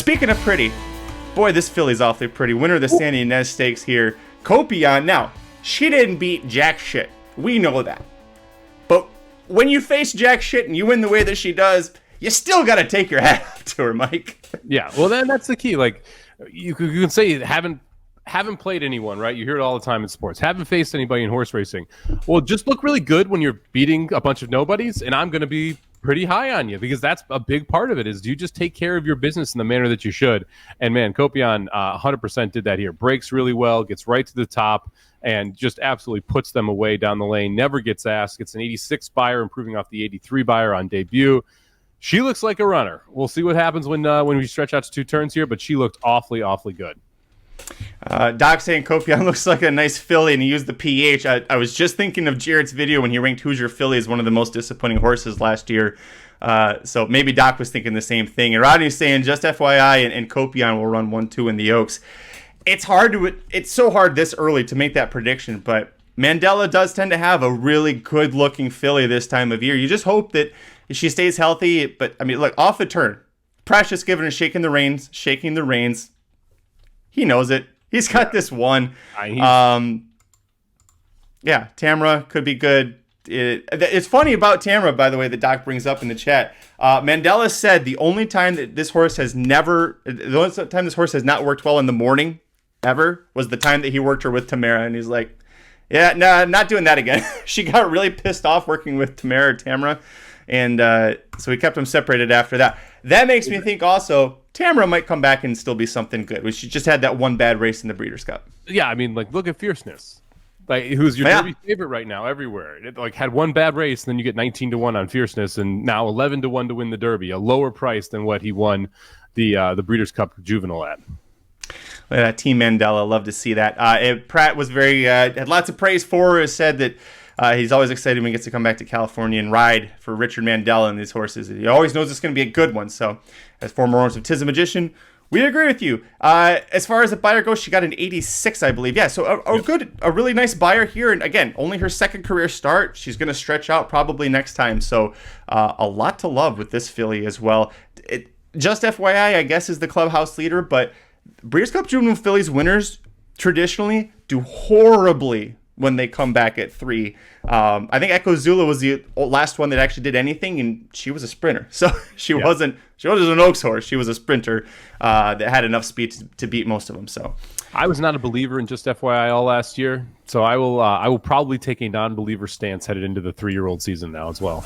Speaking of pretty, boy, this filly's awfully pretty. Winner of the Sandy Ynez Stakes here. Kopion. Now, she didn't beat jack shit. We know that. But when you face jack shit and you win the way that she does, you still got to take your hat off to her, Mike. Yeah, well, that's the key. Like, you can say you haven't played anyone, right? You hear it all the time in sports. Haven't faced anybody in horse racing. Well, just look really good when you're beating a bunch of nobodies, and I'm going to be pretty high on you because that's a big part of it is you just take care of your business in the manner that you should. And, man, Kopion 100% did that here. Breaks really well, gets right to the top, and just absolutely puts them away down the lane. Never gets asked. Gets an 86 buyer, improving off the 83 buyer on debut. She looks like a runner. We'll see what happens when we stretch out to 2 turns here, but she looked awfully, awfully good. Doc saying Kopion looks like a nice filly, and he used the PH. I was just thinking of Jarrett's video when he ranked Hoosier Filly as one of the most disappointing horses last year. So maybe Doc was thinking the same thing. And Rodney's saying just FYI, and Kopion will run 1-2 in the Oaks. It's so hard this early to make that prediction, but Mandella does tend to have a really good-looking filly this time of year. You just hope that she stays healthy. But, I mean, look, off the turn, Precious giving her shaking the reins. He knows it. He's got this one. Yeah, Tamara could be good. It's funny about Tamara, by the way, that Doc brings up in the chat. Mandella said the only time this horse has not worked well in the morning ever was the time that he worked her with Tamara. And he's like, yeah, no, not doing that again. She got really pissed off working with Tamara. And so we kept them separated after that. That makes me think also Tamara might come back and still be something good. She just had that one bad race in the Breeders' Cup. Yeah, I mean, like, look at Fierceness. Like, who's your Derby favorite right now everywhere. It, like, had one bad race, and then you get 19-1 on Fierceness, and now 11-1 to win the Derby, a lower price than what he won the Breeders' Cup Juvenile at. Team Mandella, love to see that. Pratt was had lots of praise for her, said that he's always excited when he gets to come back to California and ride for Richard Mandella and these horses. He always knows it's going to be a good one. So, as former owners of Tis a Magician, we agree with you. As far as the buyer goes, she got an 86, I believe. Yeah, so a really nice buyer here. And again, only her second career start. She's going to stretch out probably next time. So, a lot to love with this filly as well. Just FYI, I guess, is the clubhouse leader, but Breeders' Cup Juvenile Fillies winners traditionally do horribly when they come back at 3. I think Echo Zula was the last one that actually did anything, and she was a sprinter. So she wasn't an Oaks horse. She was a sprinter that had enough speed to beat most of them. So I was not a believer in just FYI all last year. So I will probably take a non-believer stance headed into the 3-year-old season now as well.